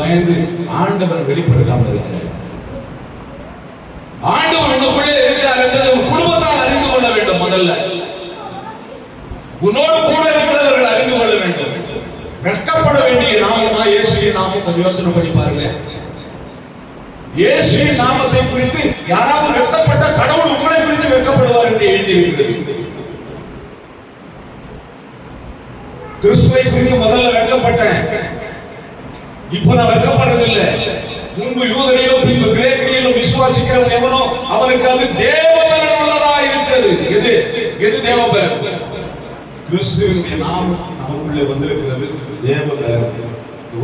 பயந்து ஆண்டவர் வெளிப்படுத்தாமல் இருக்கிறார். ஆண்டவர் உங்களுக்குள்ளே இருக்கிறார் என்பதை உன் குடும்பத்தால் அறிந்து கொள்ள வேண்டும். முதல்ல உன்னோடு கூட இருக்கிறவர்கள் அறிந்து கொள்ள வேண்டும். வெட்கப்பட வேண்டிய நாமமா இயேசுவின் நாமம்? கொஞ்சம் யோசனை பண்ணி பாருங்க. இயேசுவின் நாமத்தை குறித்து யாராவது வெட்கப்பட்ட கடவுள் உங்களை குறித்து வெட்கப்படுவார் என்று எழுதியிருக்கிறது. கிறிஸ்துவை குறித்து முதல்ல வெட்கப்பட்டேன், இப்ப நான் வெட்கப்படுறதில்லை. முன்பு யூதரிலும் பின்பு கிரேக்கரிலும் விசுவாசிக்கிறவன் எவனோ அவனுக்கு அது தேவபலன் உள்ளதா இருக்கிறது. எது எது தேவபலன்? கிறிஸ்துவினுடைய நாமம் நமக்குள்ளே வந்திருக்கிறது. தேவபலன்,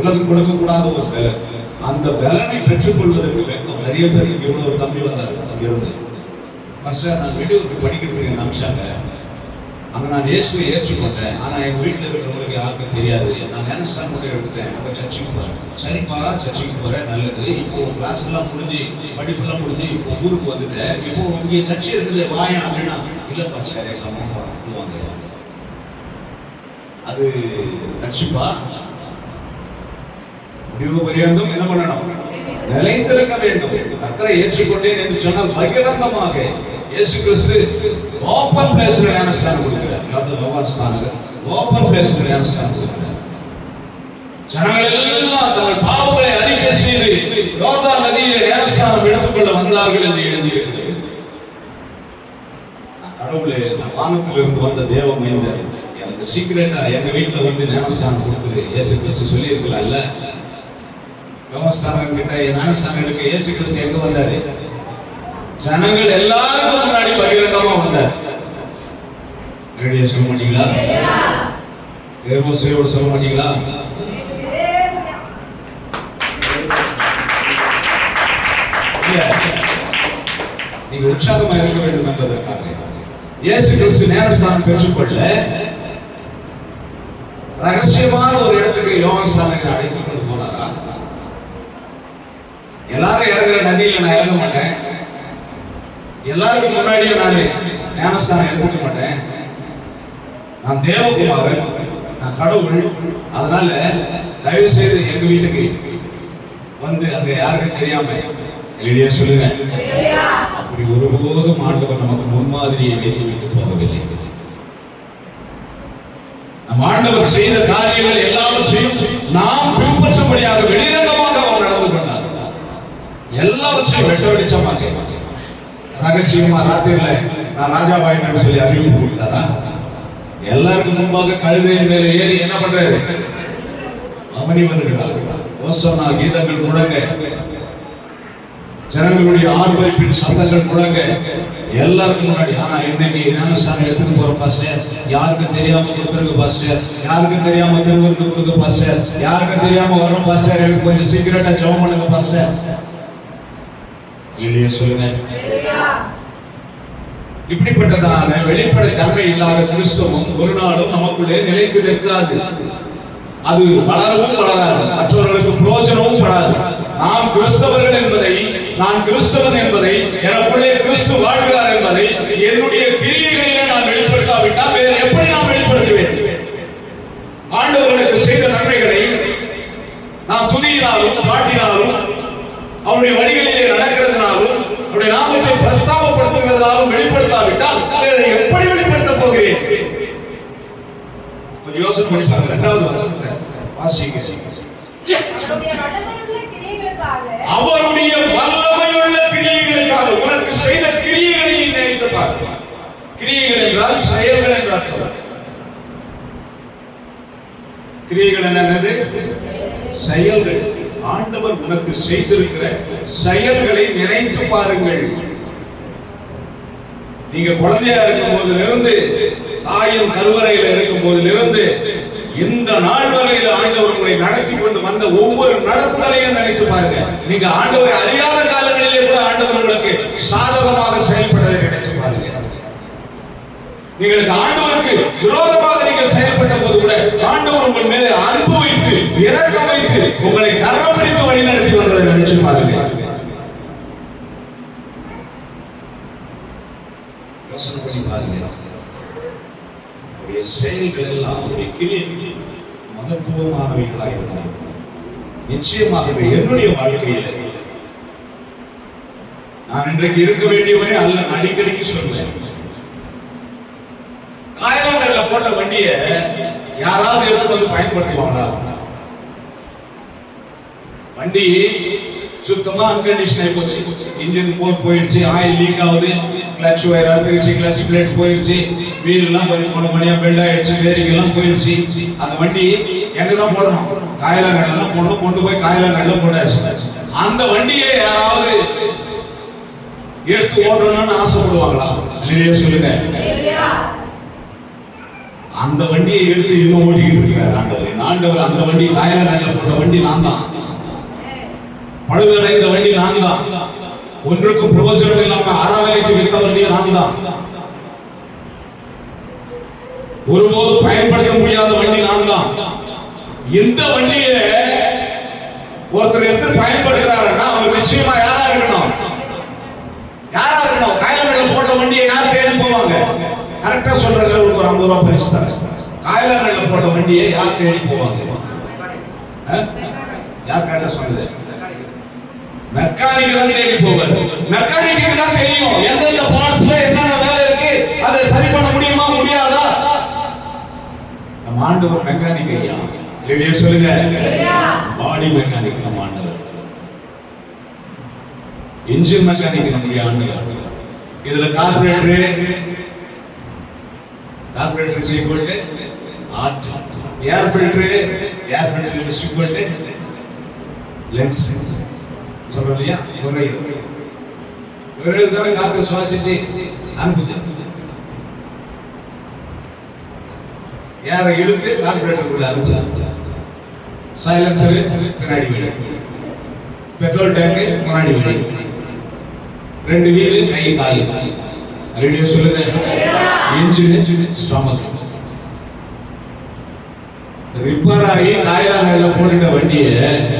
உலகம் கொடுக்க கூடாத ஒரு பலன். அந்த பலனை பெற்றுக் கொள்வதற்கு வெட்கம். நிறைய பேர் இவ்வளவு ஒரு தம்பி வந்தார், அங்க இருந்து பாஸ்டர் நான் வீடியோக்கு படிக்கிறதுக்கு அனுப்பிச்சாங்க. அங்க நான் இயேசுவை ஏற்றுக்கொண்டேன், ஆனா எங்க வீட்டுல இருக்கிறவங்களுக்கு யாருக்கும் தெரியாது. நான் ஞானஸ்தானம் மட்டும் எடுத்துட்டேன், அங்க சர்ச்சைக்கு போறேன். சரிப்பா சர்ச்சைக்கு போறேன், நல்லது. இப்போ கிளாஸ் எல்லாம் முடிஞ்சு படிப்பெல்லாம் முடிஞ்சு இப்போ ஊருக்கு வந்துட்டேன். இப்போ இங்க சர்ச்சை இருக்குது வாயா அப்படின்னா, இல்லப்பா சரி சமூகம் சொல்லுவாங்க. அது ரட்சிப்பா? முடிவு பரியந்தம் என்ன பண்ணணும்? நிலைத்திருக்க வேண்டும். கர்த்தரை ஏற்றுக்கொண்டேன் என்று சொன்னால் பகிரங்கமாக இயேசு கிறிஸ்து ஓபன் பிளேஸ்ல ஞானஸ்தானம் கொடுக்கிறார். ஓபன் பிளேஸ்ல ஞானஸ்தானம் கொடுக்கிறார். ஜனங்கள் எல்லாம் தங்கள் பாவங்களை அறிக்கை செய்து யோர்தான் நதியிலே ஞானஸ்தானம் எடுத்துக்கொள்ள வந்தார்கள் என்று எழுதியிருக்கிறது. கடவுளே, வானத்திலிருந்து வந்த தேவ மைந்தர் எனக்கு சீக்கிரட்டா எங்க வீட்டுல வந்து ஞானஸ்தானம் கொடுக்குது இயேசு கிறிஸ்து சொல்லி இருக்கலாம்ல. யோகஸ்தானம் கிட்ட ஞானஸ்தானம் எடுக்க இயேசு கிறிஸ்து எங்க வந்தாரு? ஜனங்கள் எல்லாருக்கும் முன்னாடி பகிரங்கமா வந்தார். சொல்ல மாட்டீங்களா? சொல்ல மாட்டீங்களா? நீங்க உற்சாகமா இருக்க வேண்டும் என்பதற்காக இயேசு கிறிஸ்து ஞானஸ்தானம் பெற்றுக்கொள்ள ரகசியமான ஒரு இடத்துக்கு யோகஸ்தானத்தை அழைத்துக் கொண்டு போனாரா? எல்லாரும் இறங்குற நதியில நான் இறங்க மாட்டேன், எல்லாருக்கும் முன்னாடியே நான் ஞானஸ்தானம் எடுத்துக்க மாட்டேன். நான் தேவகுமாரன், நான் கடவுள். அதனால தயவு செய்து எங்க வீட்டுக்கு வந்து அங்க யாருக்கும் தெரியாம இல்லையா சொல்லுங்க. அப்படி ஒருபோதும் ஆண்டவர் நமக்கு முன்மாதிரியை வைத்து விட்டு போகவில்லை. நம் ஆண்டவர் செய்த காரியங்கள் எல்லாவற்றையும் நாம் பின்பற்றும்படியாக வெளிரங்கமாக அவர் நடந்து கொண்டார். எல்லாவற்றையும் வெட்ட வெளிச்சமா செய்வார். ரகசியமா ராத்திரில நான் ராஜாபாயின்னு சொல்லி அறிவிப்பு கொடுத்தாரா? எல்லாருக்கும் முன்பாக கழுதை மேல ஏறி என்ன பண்றாரு? அவனி வருகிறார். ஓசோனா கீதங்கள் முழங்க, ஜனங்களுடைய ஆர்ப்பரிப்பின் சத்தங்கள் முழங்க, எல்லாருக்கும் முன்னாடி. ஆனா இன்னைக்கு ஞானஸ்தானம் எடுத்துட்டு போற பாஸ்டர், யாருக்கும் தெரியாம கொடுத்துருக்கு பாஸ்டர், யாருக்கும் தெரியாம திருவிருந்து கொடுக்க பாஸ்டர், யாருக்கும் தெரியாம வரும் பாஸ்டர், எனக்கு கொஞ்சம் சீக்கிரட்டா ஜெபம் பண்ணுங்க பாஸ்டர். இல்லையா சொல்லுங்க. இப்படிப்பட்டதான வெளிப்படை தன்மை இல்லாத கிறிஸ்தவம் ஒரு நாளும் நமக்குள்ளே நிலைத்து நிற்காது. அது வளரவும் வளராது, மற்றவர்களுக்கு பிரயோஜனமும் படாது. நாம் கிறிஸ்தவர்கள் என்பதை, நான் கிறிஸ்தவன் என்பதை, எனக்குள்ளே கிறிஸ்து வாழ்கிறார் என்பதை என்னுடைய கிரியைகளிலே நான் வெளிப்படுத்தாவிட்டால் வேறு எப்படி நான் வெளிப்படுத்துவேன்? ஆண்டவர்களுக்கு செய்த நன்மைகளை நாம் துதியினாலும் பாட்டினாலும் அவருடைய வழிகளிலே நடக்கிறதுனாலும் அவருடைய நாமத்தை பிரஸ்தாபப்படுத்துகிறதுனாலும் வெளிப்படுத்தாவிட்டால் வேறு எப்படி வெளிப்படுத்த போகிறேன்? கொஞ்சம் யோசனை பண்ணி பாருங்க. இரண்டாவது வசனத்தை வாசிங்க. அவருடைய வல்லமையுள்ள கிரியைகளுக்காக, உனக்கு செய்த கிரியைகளை நினைத்து பாருங்க. கிரியைகள் என்றால் செயல்கள் என்றால். கிரியைகள் என்னது? செயல்கள். ஆண்டவர் உனக்கு செய்திருக்கிற செயல்களை நினைத்து பாருங்கள். நீங்க குழந்தையா இருக்கும் போதிலிருந்து, தாயின் கருவறையில் இருக்கும் போதிலிருந்து இந்த நாள் வரையில் ஆண்டவர் உங்களை நடத்தி கொண்டு வந்த ஒவ்வொரு நடத்துதலையும் நினைச்சு பாருங்க. நீங்க ஆண்டவரை அறியாத காலங்களிலே கூட ஆண்டவர் உங்களுக்கு சாதகமாக செயல்பட்டதை நினைச்சு பாருங்க. நீங்களுக்கு ஆண்டவருக்கு விரோதமாக நீங்கள் செயல்பட்ட போது கூட ஆண்டவர் உங்கள் மேலே அன்பு வைத்து, இரக்கம் வைத்து, உங்களை கரம் பிடித்து வழி நடத்தி வந்ததை நினைச்சு பாருங்க. யோசனை பண்ணி பாருங்க. செயல்கள் எல்லாம் மகத்துவமானவைகளாக இருந்தார்கள். நிச்சயமாகவே என்னுடைய வாழ்க்கையில் நான் இன்றைக்கு இருக்க வேண்டியவனே அல்ல. அடிக்கடிக்கு சொல்லுவேன், காயலாங்கல்ல போட்ட வண்டிய யாராவது எடுத்து வந்து பயன்படுத்துவாங்களா? வண்டி சுத்தமா அன்கண்டிஷன் ஆகி போச்சு, இன்ஜின் போயிடுச்சு, ஆயில் லீக் ஆகுது, கிளட்ச் ஒயர் அறுத்துருச்சு, கிளட்ச் பிளேட் போயிடுச்சு, வீல் எல்லாம் கொஞ்சம் மணியா பெல்ட் ஆயிடுச்சு, பேரிங் எல்லாம் போயிடுச்சு. அந்த வண்டி எங்கதான் போடணும்? காயலாங்கல்ல தான் போடணும். கொண்டு போய் காயலாங்கல்ல போட்டாச்சு. அந்த வண்டியை யாராவது எடுத்து ஓட்டணும்னு ஆசைப்படுவாங்களா? இல்லையா சொல்லுங்க. அந்த வண்டியை எடுத்து இன்னும் ஓட்டிக்கிட்டு இருக்கிறார் ஆண்டவர். ஆண்டவர் அந்த வண்டி காயலாங்கல்ல போட்ட வண்டி நான் தான், பழுதடைந்த வண்டி நான் தான், ஒன்றுக்கும் பிரயோஜனம் இல்லாம அறவேலைக்கு விற்க வண்டியை நான் தான், ஒருபோது பயன்படுத்த முடியாத வண்டி நான் தான். இந்த வண்டியை ஒருத்தர் எடுத்து பயன்படுத்துறாருன்னா அவர் நிச்சயமா யாரா இருக்கணும்? யாரா இருக்கணும்? காயலாங்கல்ல போட்ட வண்டியை யார் தேடி போவாங்க? கரெக்டா சொல்றாங்க. ஒரு 50 ரூபாய் பரிசு தரேன். காயலாங்கல்ல போட்ட வண்டியை யார் தேடி போவாங்க? யார் கரெக்டா சொன்னது? மெக்கானிக் தான் தேடி போவார். மெக்கானிக்கு தான் தெரியும் எந்தெந்த பார்ட்ஸ்ல என்னென்ன வேலை இருக்கு, அதை சரி பண்ண முடியுமா முடியாதா. நம்ம ஆண்டவர் மெக்கானிக் ஐயா. இல்லையா சொல்லுங்க. பாடி மெக்கானிக் நம்ம ஆண்டவர், இன்ஜின் மெக்கானிக் நம்முடைய ஆண்டவர். இதுல carburettor is equal to art, air filter is equal to lens. சொல்றோம் இல்லையா? ஒரே தடவை காற்று சுவாசிச்சு அனுப்புது, ஏரை இழுத்து கார்பரேட்டருக்குள்ள அனுப்புது. சைலன்சர் பின்னாடி வீடு, பெட்ரோல் டேங்க் முன்னாடி வீடு, 2 வீலு கை கால். ரேடியோ சொல்லுங்க. Engine stomach. ரிப்பேர் ஆகி காயலாங்கல்ல போட்டுட்ட வண்டியை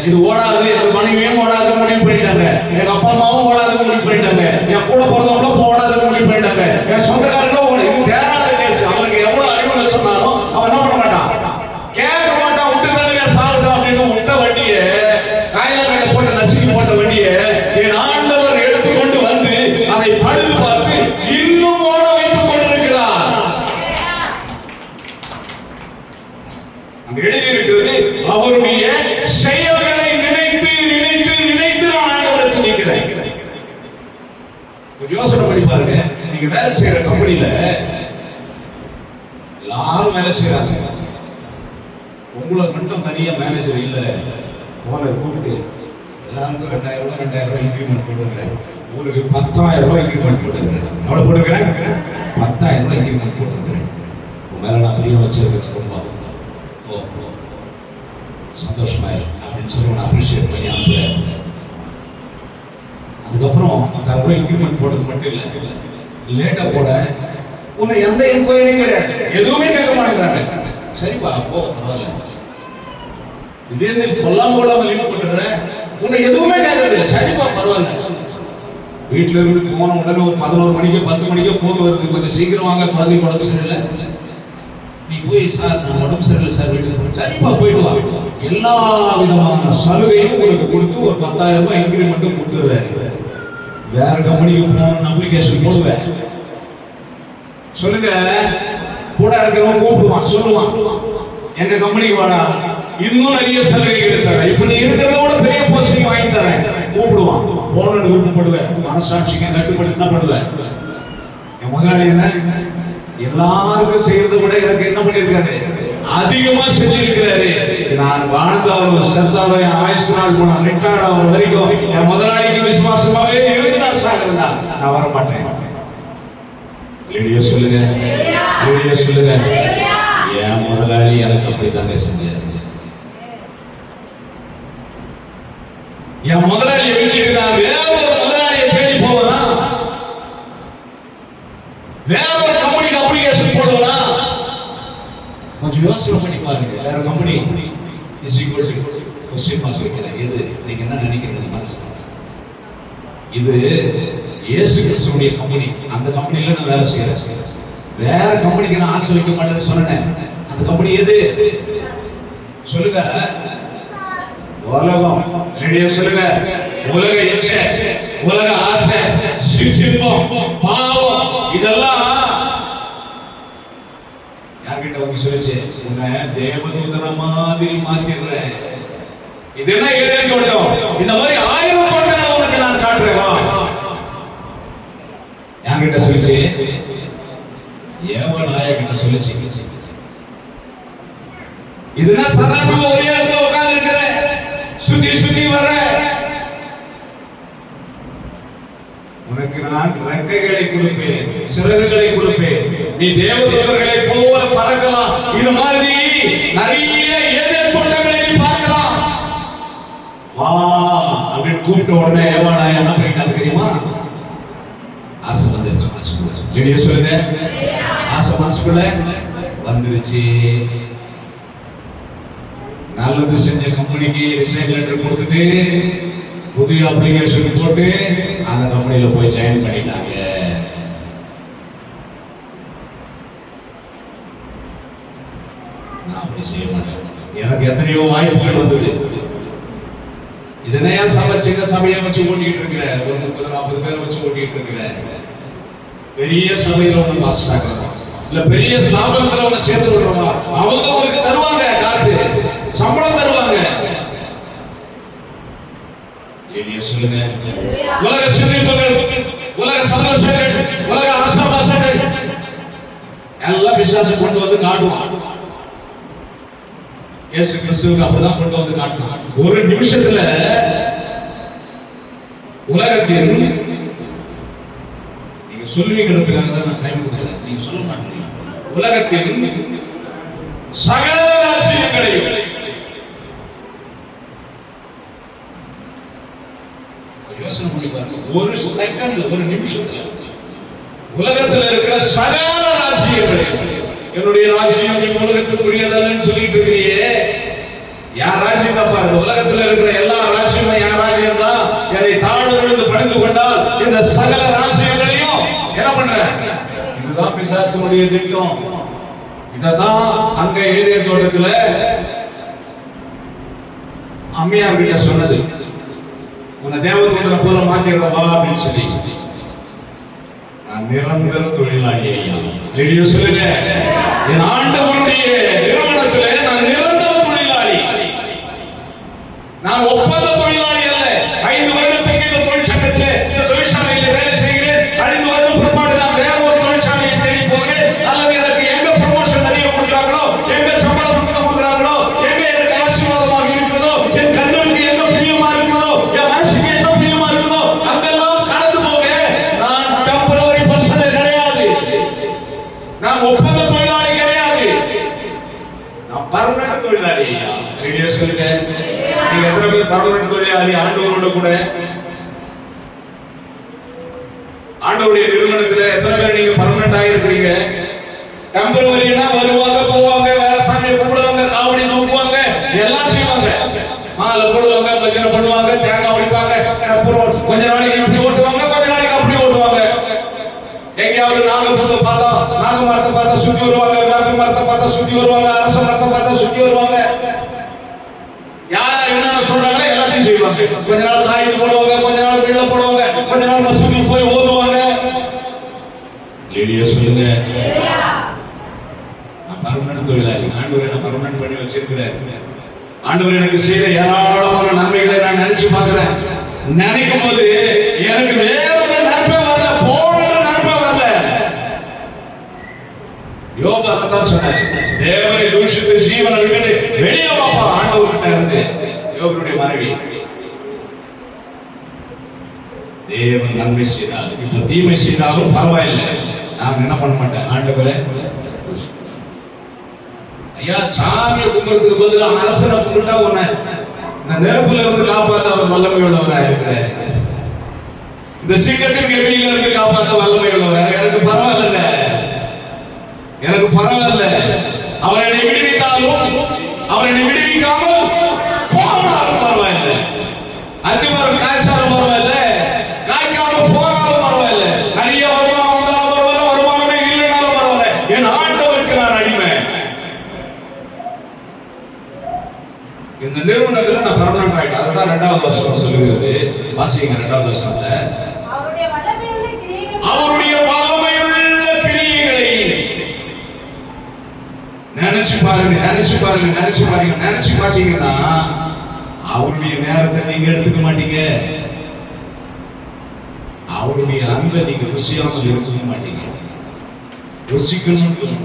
இது ஓடாது, என் மனைவியும் ஓடாதுன்னு முடிவு பண்ணிட்டாங்க, எங்க அப்பா அம்மாவும் ஓடாதுன்னு முடிவு பண்ணிட்டாங்க, என் கூட பிறந்தவங்களும் ஓடாதுன்னு முடிவு பண்ணிட்டாங்க, என் சொந்தக்காரங்களும் ஓட. இது தேராத கேஸ். அவனுக்கு எவ்வளவு அறிவுரை சொன்னாலும் அவன் என்ன பண்ண மாட்டான், கேட்க மாட்டான். விட்டு தள்ளுங்க சாகுதா அப்படின்னு விட்ட வண்டியை, காயலாங்கல்ல போட்ட நசுக்கி போட்ட வண்டியை என் ஆண்டவர் எடுத்துக்கொண்டு வந்து அதை பழுது பார்த்து இன்னும் ஓட வைத்துக் கொண்டிருக்கிறார். அங்க எழுதி இருக்கிறது, அவருடைய செயல்களை நினைத்து நினைத்து நினைத்து நான் ஆண்டவரை துதிக்கிறேன். யோசனை பண்ணி பாருங்க. நீங்க வேலை செய்யற கம்பெனில எல்லாரும் வேலை செய்யறாங்க, உங்களை மட்டும் தனியா மேனேஜர் இல்ல, ஓனர் கூப்பிட்டு எல்லாருக்கும் 2000 ரூபாய் இன்கிரிமெண்ட் போட்டுக்கிறேன், உங்களுக்கு 10,000 ரூபாய் இன்கிரிமெண்ட் போட்டுக்கிறேன். எவ்வளவு போட்டுக்கிறேன்? 10,000 ரூபாய் இன்கிரிமெண்ட் போட்டுக்கிறேன். மேல நான் பிரியம் வச்சிருக்கேன், சந்தோஷமா அப்படின்னு சொல்லி உன்னை அப்ரிஷியேட் பண்ணி அனுப்புறேன். அதுக்கப்புறம் 10,000 ரூபாய் இன்கிரிமெண்ட் போட்டது மட்டும் இல்லை, லேட்டா போட உன்னை எந்த என்கொயரியும் கிடையாது, எதுவுமே கேட்க மாட்டேங்கிறாங்க. சரிப்பா போ பரவாயில்ல. திடீர்னு சொல்லாம கொள்ளாம லீவ் போட்டுறேன், உன்னை எதுவுமே கேட்கறது இல்லை. சரிப்பா பரவாயில்ல. வீட்டுல இருந்து போன உடனே ஒரு 11 மணிக்கோ 10 மணிக்கோ போன் வருது, கொஞ்சம் சீக்கிரம் வாங்க, குழந்தைக்கு உடம்பு சரியில்லை. நீ போய் சார் நான் உடம்பு சரியில்லை சார் வீட்டுக்கு. சரிப்பா போயிட்டு வா. எல்லா விதமான சலுகையும் உங்களுக்கு கொடுத்து ஒரு 10,000 ரூபாய் இன்கிரிமெண்ட்டும் கொடுத்துருவேன். வேற கம்பெனிக்கு போகணும்னு அப்ளிகேஷன் போடுவேன். சொல்லுங்க. கூட இருக்கிறவங்க கூப்பிடுவான், சொல்லுவான் எங்க கம்பெனிக்கு வாடா, இன்னும் நிறைய சலுகைகள் தரேன், இப்ப நீ இருக்கிறத விட பெரிய போஸ்டிங் வாங்கி தரேன். கூப்பிடுவான். போனோன்னு விருப்பப்படுவேன், மனசாட்சிக்கு கட்டுப்பட்டு தான் படுவேன். என் முதலாளி என்ன எல்லாருக்கும் செய்யறதை விட எனக்கு என்ன பண்ணிருக்காரு, அதிகமா செஞ்சிருக்கிறாரு. நான் வாழ்ந்தாலும் செத்தாலும் என் ஆயுசு நாள் போன ரிட்டையர்ட் ஆகிற வரைக்கும் என் முதலாளிக்கு விசுவாசமாவே இருந்து நான் சாகிறேன். நான் வர மாட்டேன். ரேடியோ சொல்லுங்க. ரேடியோ சொல்லுங்க. என் முதலாளி எனக்கு அப்படித்தாங்க செஞ்சாரு. என் முதலாளியை வீட்டுக்கு நான் வேற ஒரு முதலாளியை தேடி போவனா, வேற ஒரு கம்பெனிக்கு அப்ளிகேஷன் போடுவனா, கொஞ்சம் யோசனை பண்ணி பாருங்க. வேற company is equal to question mark வைக்கிறேன். எது நீங்க என்ன நினைக்கிறீங்க மனசுல? இது இயேசு கிறிஸ்துவுடைய கம்பெனி. அந்த கம்பெனில நான் வேலை செய்யறேன். வேற கம்பெனிக்கு நான் ஆசை வைக்க மாட்டேன்னு சொன்னேன். அந்த கம்பெனி எது சொல்லுங்க. உலகம். ரெடியா சொல்லுங்க. உலக இச்சை, உலக ஆசை, சிற்றின்பம், பாவம், இதெல்லாம் யார்கிட்ட வந்து சொல்லிச்சு? உன்னை தேவதூதன மாதிரி மாத்திடுறேன். இது என்ன ஏதேன் தோட்டம்? இந்த மாதிரி 1000 தோட்டங்களை உனக்கு நான் காட்டுறேன் வா. யார்கிட்ட சொல்லிச்சு? ஏவனாயகிட்ட சொல்லிச்சு. இதுனா சாதாரண ஒரே இடத்துல உட்கார்ந்து இருக்கிற, சுத்தி சுத்தி வர, உனக்கு நான் ரெக்கைகளை கொடுப்பேன், சிறகுகளை கொடுப்பேன், நீ தேவதூதர்களை போல பறக்கலாம். இது மாதிரி நிறைய ஏதேன் தோட்டங்களை நீ பார்க்கலாம் வா அப்படின்னு கூப்பிட்ட உடனே ஏவானாய் என்ன பண்ணிட்டாங்க தெரியுமா? ஆசை வந்துருச்சு மனசுக்குள்ள. வெளியே சொல்லுங்க. ஆசை மனசுக்குள்ள வந்துருச்சு. நல்லது செஞ்ச கம்பெனிக்கு ரிசைன் லெட்டர் கொடுத்துட்டு புதிய அப்ளிகேஷன் போட்டு அந்த கம்பெனியில போய் ஜாயின் பண்ணிட்டாங்க. நான் அப்படி செய்ய மாட்டேன். எனக்கு எத்தனையோ வாய்ப்புகள் வந்தது. இதனையா சபை சின்ன சபையை வச்சு ஓட்டிட்டு இருக்கிற, ஒரு 30-40 பேரை வச்சு ஓட்டிட்டு இருக்கிற, பெரிய சபையில ஒண்ணு பாஸ் ஆகிறோம், இல்ல பெரிய ஸ்தாபனத்துல ஒண்ணு சேர்ந்து விடுறோமா, அவங்க உங்களுக்கு தருவாங்க, காசு சம்பளம் தருவாங்க. ஏலியா சொல்லுங்க. உலக சிற்றின்பங்கள், உலக சந்தோஷங்கள், உலக ஆசாபாசங்கள் எல்லாம் பிசாசு கொண்டு வந்து காட்டுவான். இயேசு கிறிஸ்துவுக்கு அப்படிதான் கொண்டு வந்து காட்டினான். ஒரு நிமிஷத்துல உலகத்தில், நீங்க சொல்லுவீங்கிறதுக்காக தான் நான் டைம் கொடுக்கிறேன், நீங்க சொல்ல மாட்டீங்க. உலகத்தில் சகல ராஜ்யங்களையும், யோசனை பண்ணி பாருங்க, ஒரு செகண்ட்ல, ஒரு நிமிஷத்துல உலகத்தில் இருக்கிற சகல ராஜ்யங்களையும், என்னுடைய ராஜ்யம் நீ உலகத்துக்குரியதல்லன்னு சொல்லிட்டு இருக்கிறியே, யார் ராஜ்யம் தான் பாருங்க. உலகத்தில் இருக்கிற எல்லா ராஜ்யமும் யார் ராஜ்யம் தான்? என்னை தாழ விழுந்து பணிந்து கொண்டால் இந்த சகல ராஜ்யங்களையும் என்ன பண்ற? இதுதான் பிசாசுடைய திட்டம். இததான் அங்க ஏதேன் தோட்டத்துல அம்மையார் கிட்ட சொன்னது, உன்னை தேவதூதனை போல மாத்திடுறவா அப்படின்னு சொல்லி. நான் நிரந்தர தொழிலாளி ஐயா. ரெடியோ சொல்லுங்க. என் ஆண்டவருடைய நிறுவனத்திலே நான் நிரந்தர தொழிலாளி. நான் ஒப்பந்த தொழிலாளி அல்ல. 5 வருடத்துக்கு இந்த தொழிற்சங்கத்திலே, இந்த தொழிற்சாலையில வேலை செய்கிறேன். 5 வருடம் பிற்பாடு நான் வேற ஒரு தொழிற்சாலையை தேடி போகிறேன். அல்லது எனக்கு எங்க ப்ரமோஷன் நிறைய கொடுக்குறாங்களோ, எங்க சம்பளம் கொடுக்குறாங்களோ, எங்க எனக்கு ஆசீர்வாதமாக இருக்கிறதோ, என் கண்ணுக்கு எங்க பிரியமா இருக்கிறதோ, என் மனசுக்கு எங்க பிரியமா இருக்கிறதோ அங்கெல்லாம் கடந்து போக நான் டெம்பரரி பர்சன் கிடையாது. நான் ஒப்பந்த தொழிலாளி கிடையாது. நான் பர்மனன்ட் தொழிலாளி. ஐயா சொல்லுங்க. நீங்க எத்தனை பேர் பர்மனன்ட் தொழிலாளி? ஆண்டவரோட கூட, ஆண்டவருடைய நிறுவனத்துல எத்தனை பேர் நீங்க பர்மனன்ட் ஆகிருக்கீங்க? டெம்பரரினா வருவாங்க போவாங்க, வேற சாமியை கும்பிடுவாங்க, காவடி தூக்குவாங்க, எல்லாம் செய்வாங்க, மாலை போடுவாங்க, பஜனை பண்ணுவாங்க, தேங்காய் உடைப்பாங்க, கொஞ்ச நாளைக்கு இப்படி ஓட்டுவாங்க, கொஞ்ச நாளைக்கு அப்படி ஓட்டுவாங்க. எங்கேயாவது நாகப்பூத்தை பார்த்தா, நாக மரத்தை பார்த்தா சுத்தி வருவாங்க, வேப்ப மரத்தை பார்த்தா சுத்தி வருவாங்க, அரச மரத்தை பார்த்தா சுத்தி வருவாங்க. யார் என்னென்ன சொல்றாங்களோ எல்லாத்தையும் செய்வாங்க. கொஞ்ச நாள் தாயத்து போடுவாங்க, கொஞ்ச நாள் வீழ போடுவாங்க, கொஞ்ச நாள் மசூதி போய் ஓதுவாங்க. ஏலியா சொல்லுங்க. நான் பர்மனன்ட் தொழிலாளி. ஆண்டவர் என்ன பர்மனன்ட் பண்ணி வச்சிருக்கிறார். ஆண்டவர் எனக்கு செய்த ஏராளமான நன்மைகளை நான் நினைச்சு பார்க்கிறேன். நினைக்கும் போது எனக்கு வேற ஒரு நன்மை வரல, போன நன்மை வரல. யோபு அதான் சொன்னார், தேவனை தூஷித்து ஜீவனை விட்டு வெளியே வாப்பா ஆண்டவர்கிட்ட இருந்து. யோபுடைய மனைவி, தேவன் நன்மை செய்தார், இப்ப தீமை செய்தாலும் பரவாயில்லை, நான் என்ன பண்ண மாட்டேன். ஆண்டவரே ஐயா, சாமியை கும்பிடுறதுக்கு பதிலாக அரசனை கும்பிட்டா உன்னை இந்த நெருப்புல இருந்து காப்பாற்ற அவர் வல்லமை உள்ளவராக இருக்கிறார். இந்த சிங்கத்தின் கெதியில இருந்து காப்பாற்ற வல்லமை உள்ளவர். எனக்கு பரவாயில்ல, எனக்கு பரவாயில்ல. அவர் என்னை விடுவித்தாலும், அவர் என்னை விடுவிக்காமல் போனாலும் பரவாயில்லை. அத்திமரம் காய்ச்சாலும் பரவாயில்ல, காய்க்காமல் போனாலும் பரவாயில்ல. நிறைய வருமானம் வந்தாலும் பரவாயில்ல, வருமானமே இல்லைனாலும் பரவாயில்ல. என் ஆண்டவருக்கு நான் அடிமை. இந்த நிறுவனத்தில் நான் பர்மனன்ட் அதைத்தான் 2வது வசனம் சொல்லுகிறது. வாசிங்க 2வது வசனத்தை. அவருடைய வல்லமையுள்ள கிரியைகளை நினைச்சு பாத்தீங்கன்னா அவருடைய நேரத்தை நீங்க எடுத்துக்க மாட்டீங்க. அவருடைய அன்பை நீங்க ருசியாமல் இருக்க மாட்டீங்க. ருசிக்கணும்.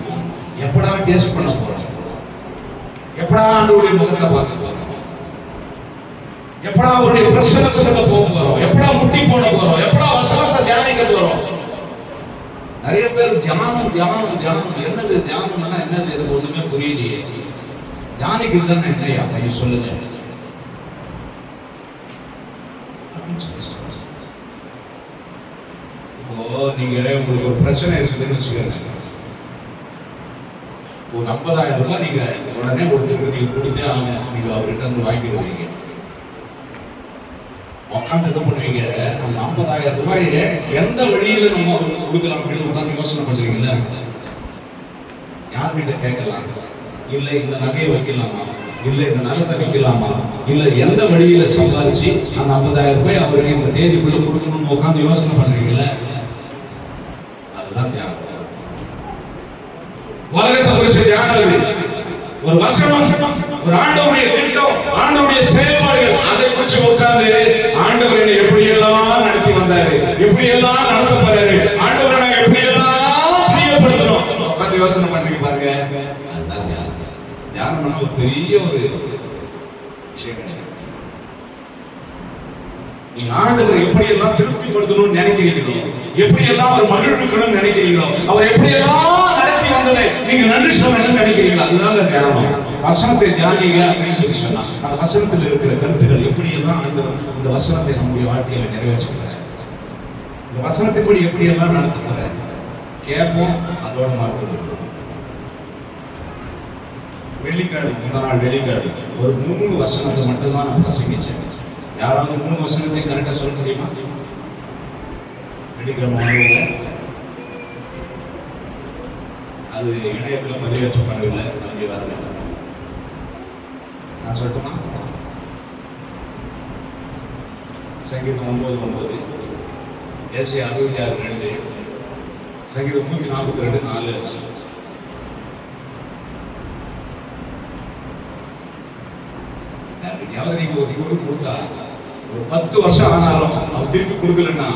எப்படா டேஸ்ட் பண்ண போறோம்? எப்படா ஆண்டவருடைய முகத்தை பார்க்க போறோம்? எப்படா அவருடைய பிரசன்னத்துக்குள்ள போக போறோம்? எப்படா முட்டி போட போறோம்? எப்படா வசனத்தை தியானிக்க போறோம்? நிறைய பேர் தியானம் என்னது தியானம்னா என்னது எனக்கு ஒண்ணுமே புரியலையே. தியானிக்கிறது தானே என்னையா அப்படி சொல்லுங்க. இப்போ நீங்க உங்களுக்கு ஒரு பிரச்சனை இருக்குதுன்னு வச்சுக்கோங்க. ஒரு 50,000 ரூபாய் நீங்க உடனே ஒருத்தருக்கு நீங்க கொடுத்தே ஆங்க. நீங்க அவர்கிட்ட இருந்து வாங்கிடுவீங்க. உட்காந்து என்ன பண்ணுவீங்க? அந்த 50,000 ரூபாயை எந்த வழியில நம்ம அவருக்கு கொடுக்கலாம் அப்படின்னு உட்காந்து யோசனை பண்றீங்கல்ல. யார்கிட்ட கேட்கலாம்? இல்ல இந்த நகையை வைக்கலாமா? இல்ல இந்த நிலத்தை வைக்கலாமா? இல்ல எந்த வழியில சம்பாதிச்சு அந்த 50,000 ரூபாய் அவருக்கு இந்த தேதிக்குள்ள கொடுக்கணும்னு உட்காந்து யோசனை பண்றீங்கல்ல. அதுதான் தியானம். உலகத்தை குறிச்ச தியானம். ஒரு வசனம், ஒரு ஆண்டவருடைய திட்டம், ஆண்டவருடைய செயல்பாடுகள், அதை குறிச்சு உட்கார்ந்து ஆண்டவர் என்னை எப்படி எல்லாம் நடத்தி வந்தாரு, எப்படி எல்லாம் நடத்த போறாரு, ஆண்டவரை நான் எப்படி எல்லாம் பிரியப்படுத்தணும் உட்கார்ந்து யோசனை பண்ணி பாருங்க. அதுதான் தியானம். தியானம் பண்ண ஒரு பெரிய ஒரு விஷயம் கிடையாது. நீங்க ஆண்டவரை எப்படி எல்லாம் திருப்திப்படுத்தணும்னு நினைக்கிறீங்களோ, எப்படி எல்லாம் அவர் மகிழ்விக்கணும்னு நினைக்கிறீங்களோ, அவர் எப்படி எல்லாம் நடத்தி வந்ததை நீங்க நன்றி சொல்லணும்னு நினைக்கிறீங்களோ, அதுதான் தியானம். வசனத்தை தியானிங்க அப்படின்னு சொல்லி சொன்னா அந்த வசனத்தில் இருக்கிற கருத்துக்கள் எப்படி எல்லாம் ஆண்டவர் இந்த வசனத்தை நம்முடைய வாழ்க்கையில நிறைவேற்றுகிறார், இந்த வசனத்தின்படி எப்படி எல்லாம் நடத்துகிற கேட்போம். அதோட மார்க்கம் வெள்ளிக்காடு, முந்தா நாள் வெள்ளிக்காடு ஒரு 3 வசனத்தை மட்டும்தான் நான் பிரசங்கிச்சேன். யாராவது 3 வசனத்தை கரெக்டா சொல்ல முடியுமா? வெள்ளிக்கிழமை அது இணையத்தில் பதிவேற்றப்படவில்லை. நம்பி வரல. நான் சொல்லட்டுமா? சங்கீதம் 9:9, ஏசாயா 66:2, சங்கீதம் 142:4. யாவது நீங்க ஒரு பொருள் கொடுத்தா ஒரு 10 வருஷம் ஆனாலும் அவர் திருப்பி கொடுக்கலன்னா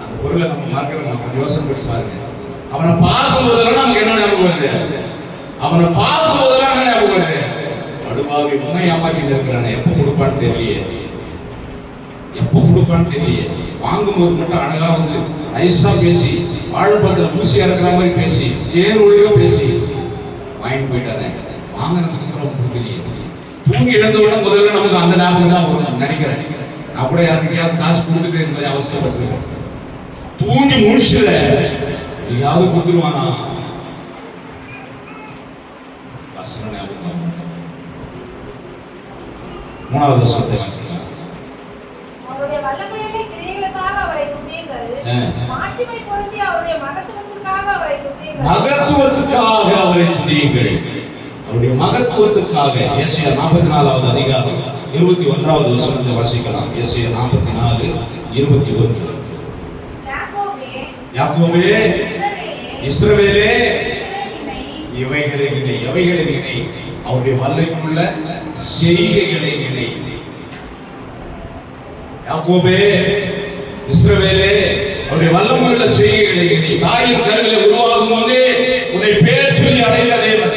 அந்த பொருளை நம்ம மார்க்கெட் நம்ம யோசனை பண்ணி பாருங்க. அவனை பார்க்கும் போதெல்லாம் நமக்கு என்ன ஞாபகம் வருது? அவனை பார்க்கும் போதெல்லாம் என்ன ஞாபகம் வருது? படுபாவி முன்ன ஏமாத்திட்டு இருக்கிறானே, எப்ப கொடுப்பான்னு தெரியலையே, வாங்கும்போது மட்டும் அழகா வந்து நைஸா பேசி, வாழ்பத்தில் பூசியா இருக்கிற மாதிரி பேசி, தேர் ஒழுங்க பேசி வாங்கிட்டு போயிட்டானே, வாங்கினதுக்கு அப்புறம் கொடுக்கலையே. தூங்கி எழுந்தவுடன் முதல்ல நமக்கு அந்த ஞாபகம் தான் வரும் நினைக்கிறேன். நான் கூட யாருக்கையாவது காசு கொடுத்துட்டு இந்த மாதிரி அவஸ்தைப்பட்டு தூங்கி முடிச்சுல யாவது கொடுத்துருவானா? வசனம் ஞாபகம். 3வது வசனத்தை வாசிக்கலாம். அவருடைய வல்லமையுள்ள கிரியைகளுக்காக அவரை துதியுங்கள். மாட்சிமை பொருந்தி அவருடைய மகத்துவத்திற்காக அவரை துதியுங்கள். மகத்துவத்துக்காக அவரை துதியுங்கள். அவருடைய மகத்துவத்துக்காக. ஏசாயா 44வது அதிகாரம் 21வது வசனத்தை வாசிக்கலாம். ஏசாயா 44:21. யாக்கோபே, இஸ்ரவேலே, இவைகளை நினை, அவருடைய வல்லமையுள்ள செய்கைகளை நினை. யாக்கோபே, இஸ்ரவேலே, அவருடைய வல்லமையுள்ள செய்கைகளை நினை. தாயின் கருவிலே உருவாகும் போதே உன்னை பேர் சொல்லி அடைந்த தேவன்.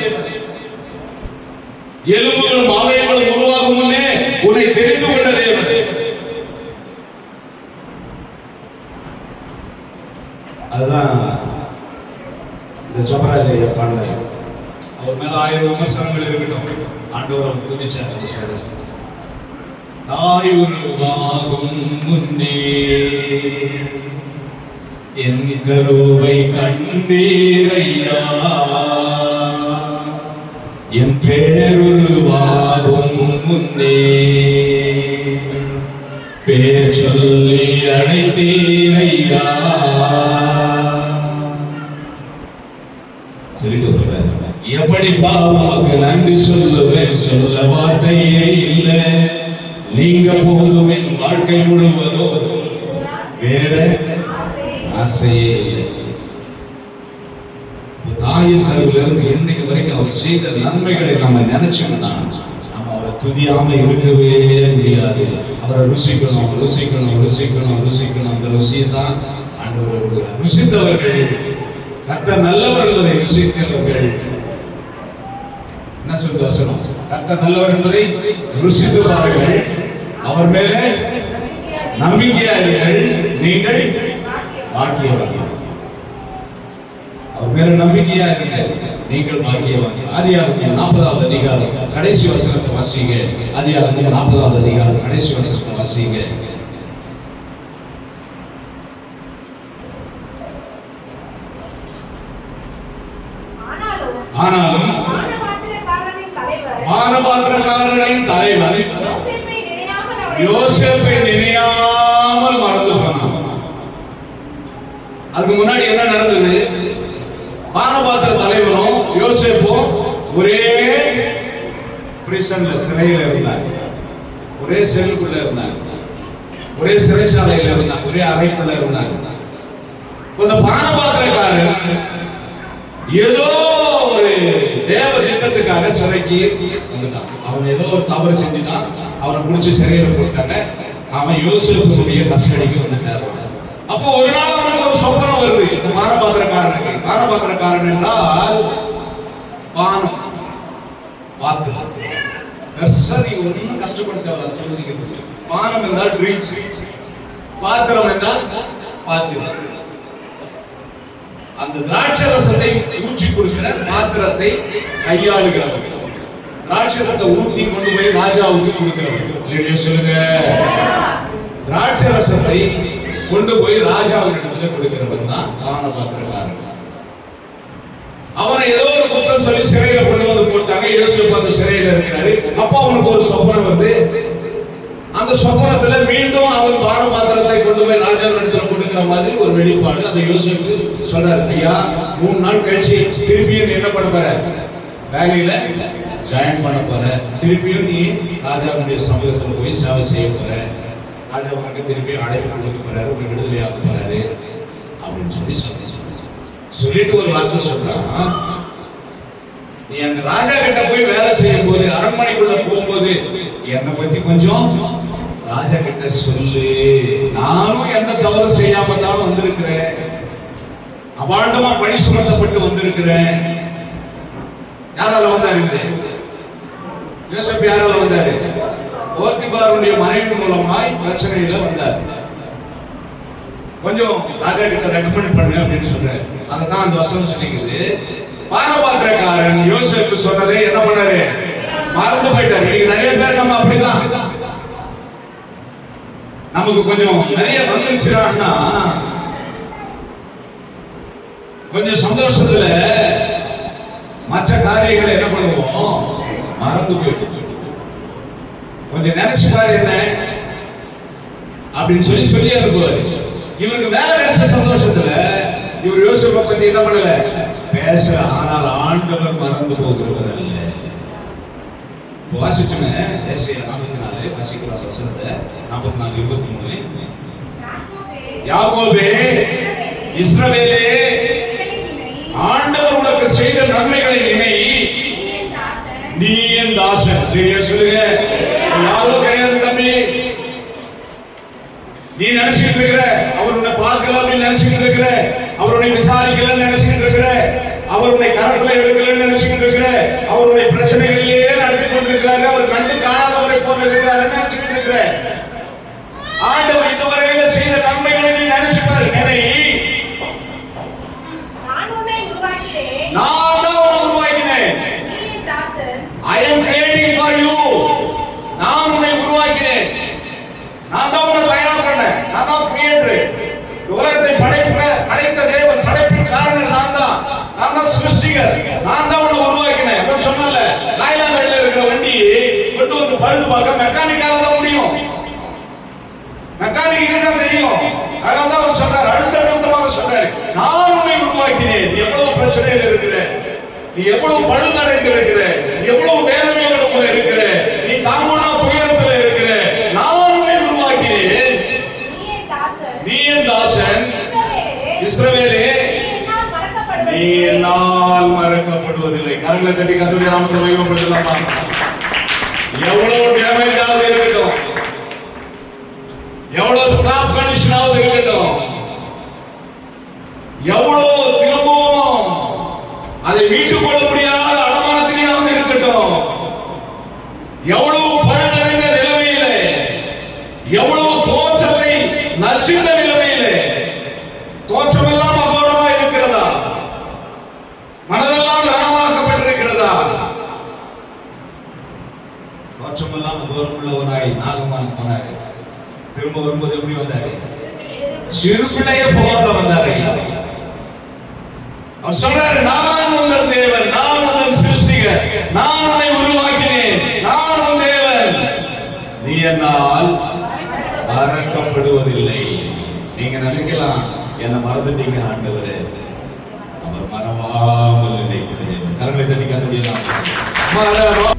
எலும்புகளும் அவயங்களும் உருவாகும் முன்னே உன்னை தெரிந்து கொண்ட தேவன். அதுதான் இந்த ஜபராஜ் ஐயா பாண்டாரு. அவர் மேல 1000 விமர்சனங்கள் இருக்கட்டும், ஆண்டவர் துதிச்சார். தாய் உருவாகும் முன்னே என் கருவை கண்டீரையா, என் பேருருவாகும் முன்னே பேர் சொல்லி அழைத்தீரையா. எப்படி பாவாக்கு நன்றி சொல்லுவேன், சொல்ல வார்த்தையே இல்லை. நீங்க போதும் என் வாழ்க்கை முழுவதும் வேற ஆசையே இல்லை. தாயின் கருவிலிருந்து இன்னைக்கு வரைக்கும் அவர் செய்த நன்மைகளை நம்ம நினைச்சோம்னா நம்ம அவரை துதியாம இருக்கவே முடியாது. அவரை ருசிக்கணும் ருசிக்கணும் ருசிக்கணும் ருசிக்கணும். அந்த ருசியை தான் ஆண்டவர் விரும்புகிறார். ருசித்தவர்கள் கர்த்தர் நல்லவர் என்பதை ருசிக்கிறவர்கள் என்ன சொல்ற வசனம்? கர்த்தர் நல்லவர் என்பதை ருசித்து பாருங்கள், அவர் மேலே நம்பிக்கையாளர்கள், நீங்கள் பாக்கியவான்கள். அவர் மேல நம்பிக்கையா இருங்க, நீங்கள் பாக்கியவான்கள். ஆதியாகமம் 40வது அதிகாரம் கடைசி வசனத்தை வாசிங்க. ஆதியாகமம் 40வது அதிகாரம் கடைசி வசனத்தை வாசிங்க. ஆனாலும் பானபாத்திரக்காரரின் தலைவர் யோசேப்பை நினையாமல் மறந்து போனான். அதுக்கு முன்னாடி என்ன நடந்தது? பானபாத்திர தலைவரும் யோசேப்பும் ஒரே பிரிசன்ல சிறையில் இருந்தாங்க, ஒரே செல்லுக்குள்ள இருந்தாங்க, ஒரே சிறைச்சாலையில இருந்தாங்க, ஒரே அறைக்குள்ள இருந்தாங்க. இந்த பானபாத்திரக்காரன் ஏதோ ஒரு தேவ திட்டத்துக்காக சிறைக்கு வந்துட்டான். அவன் ஏதோ ஒரு தவறு செஞ்சுட்டான், அவனை பிடிச்சி சிறையில போட்டாங்க. அவன் யோசேப்புடைய கஸ்டடிக்கு வந்து சேர்றான். அப்போ ஒரு நாள் அவனுக்கு ஒரு சொப்பனம் வருது. இந்த பானபாத்திரக்காரனுக்கு, பானபாத்திரக்காரன் என்றால் பானம் பாத்திரம், சரி ஒன்றும் கஷ்டப்படுத்த. பானம் என்றால் ட்ரிங்க்ஸ், பாத்திரம் என்றால் பாத்திரம். அந்த திராட்சை ரசத்தை ஊற்றி கொடுக்கிற பாத்திரத்தை கையாளுகிறவர்கள், திராட்சை ரசத்தை ஊற்றி கொண்டு போய் ராஜாவுக்கு கொடுக்கிறவர்கள். சொல்லுங்க, திராட்சை ரசத்தை கொண்டு போய் ராஜாவுக்கு கொடுக்கிறவன் தான் பானபாத்திரக்காரன். அவனை ஏதோ ஒரு குற்றம் சொல்லி சிறையில கொண்டு வந்து போட்டாங்க. யோசேப்பு அந்த சிறையில இருக்கிறாரு. அப்ப அவனுக்கு ஒரு சொப்பனம் வந்து, அந்த சொப்பனத்துல மீண்டும் அவன் பானபாத்திரத்தை கொண்டு போய் ராஜாவிடத்துல கொடுக்கிற மாதிரி ஒரு வெளிப்பாடு. அந்த யோசேப்பு சொல்றாரு, ஐயா 3 நாள் கழிச்சு திருப்பியும் என்ன பண்ண போற? வேலையில ஜாயின் பண்ண போற. திருப்பியும் நீ ராஜாவுடைய சமூகத்துல போய் சேவை செய்ய போற. ராஜா உனக்கு திருப்பியும் அழைப்பு கொடுக்க போறாரு, உனக்கு விடுதலையாக போறாரு அப்படின்னு சொல்லிட்டு ஒரு வார்த்தை சொல்றான். நீ அங்க ராஜா கிட்ட போய் வேலை செய்யும் போது, அரண்மனைக்குள்ள போகும்போது என்னை பத்தி கொஞ்சம் ராஜா கிட்ட சொல்லு. நானும் எந்த தவறு செய்யாம தான் வந்திருக்கிறேன், அபாண்டமா பணி சுமத்தப்பட்டு வந்திருக்கிறேன். யாரால வந்தாரு? யோசேப்பு யாரால வந்தாரு? போத்திபாருடைய மனைவி மூலமாய் பிரச்சனையில வந்தார். கொஞ்சம் ராஜா கிட்ட ரெக்கமெண்ட் பண்ணு அப்படின்னு சொல்றாரு. அதான் அந்த வசனம் சொல்லிக்குது. பானபாத்திரக்காரன் யோசேப்பு சொன்னதை என்ன பண்ணாரு? மறந்து போயிட்டாரு. இன்னைக்கு நிறைய பேர் நம்ம அப்படிதான், நமக்கு கொஞ்சம் நிறைய வந்துருச்சுன்னா கொஞ்சம் சந்தோஷத்துல மற்ற காரியங்களை என்ன பண்ணுவோம்? மறந்து போயிட்டு கொஞ்சம் நினைச்சு பாரு என்ன அப்படின்னு சொல்லி அனுப்புவாரு. இவருக்கு வேலை கிடைச்ச சந்தோஷத்துல இவர் யோசேப்பை பத்தி என்ன பண்ணல? பேச. ஆனால் ஆண்டவர் மறந்து போகிறவர் அல்ல. வாசிச்சுங்க ஏசாயா 44 வாசிக்கிற வசனத்தை 44:23. யாக்கோபே, இஸ்ரவேலே, ஆண்டவர் உனக்கு செய்த நன்மைகளை நினை, நீ என் தாசன். சரியா சொல்லுங்க, யாரும் கிடையாது தம்பி. நீ நினைச்சிட்டு இருக்கிற அவருடைய பார்க்கலாம் நினைச்சுட்டு இருக்கிற, அவருடைய விசாரிக்கலன்னு நினைச்சுட்டு இருக்கிற, அவருடைய கரத்துல எடுக்கலன்னு நினைச்சுட்டு இருக்கிற, அவருடைய பிரச்சனைகளிலேயே நடத்தி கொண்டிருக்கிறாரு, அவர் கண்டு காணாதவரை போல இருக்கிறாரு நினைச்சுட்டு இருக்கிற. ஆண்டவர் இதுவரையில செய்த நன்மைகளை நீ நினைச்சு பாரு. நான் தான் உன்னை உருவாக்கினேன். I am creating for you. நான் உன்னை உருவாக்கினேன். நான் தான் உன்னை தயார் பண்ணேன். நான் தான் கிரியேட்டர். உலகத்தை படைத்த தேவன், படைப்பின் காரணம் நான் தான். நான் தான் சிருஷ்டிகர். நான் தான் உன்னை உருவாக்கினேன். அதான் சொன்னல, நாயலாங்கல்ல இருக்கிற வண்டி கொண்டு வந்து பழுது பார்க்க மெக்கானிக்கால தான் முடியும். மெக்கானிக்கு தான் தெரியும். அதனால தான் அவர் சொல்றாரு, அடுத்தடுத்தமாக சொல்றாரு, நான் உன்னை உருவாக்கினேன். நீ எவ்வளவு பிரச்சனையில் இருக்கிற, நீ எவ்வளவு பழுதடைந்து இருக்கிற, எவ்வளவு வேதனையோடு இருக்கிற, நீ தாங்கோனா துயரத்தில் இருக்கிற, இஸ்ரவேலே என்னால் மறக்கப்படுவதில்லை. நீ என்னால் மறக்கப்படுவதில்லை. கரங்களை தட்டி கர்த்தருடைய நாமத்தை மகிமைப்படுத்தலாமா? எவ்வளவு டேமேஜ் ஆகுது இருக்கட்டும், எவ்வளவு ஸ்கிராப் கண்டிஷன் ஆகுது இருக்கட்டும், எவ்வளவு திரும்பவும் அதை மீட்டுக் கொள்ள முடியாத அடமானத்திலேயாவது இருக்கட்டும், எவ்வளவு பழுதடைந்த நிலைமையிலே, எவ்வளவு தோற்றத்தை நசிந்த நிலைமையிலே, தோற்றமெல்லாம் அகோரமாக இருக்கிறதா, மனதெல்லாம் ரணமாக்கப்பட்டிருக்கிறதா, தோற்றமெல்லாம் அகோரமுள்ளவனாய் நாகமான் போனாரு. திரும்ப வரும்போது எப்படி வந்தாரு? சிறு பிள்ளைய போல வந்தாரு. அவர் சொல்றாரு, நான் உங்கள் தேவன், நான் உங்கள் சிருஷ்டிகர், நான் உன்னை உருவாக்கினேன், நான் உன் தேவன், நீ என்னால் மறக்கப்படுவதில்லை. நீங்க நினைக்கலாம், என்ன மறந்துட்டீங்க ஆண்டவரே. அவர் மறவாமல் நினைக்கிறேன். கரங்களை தட்டி கர்த்தருடைய நாமத்தை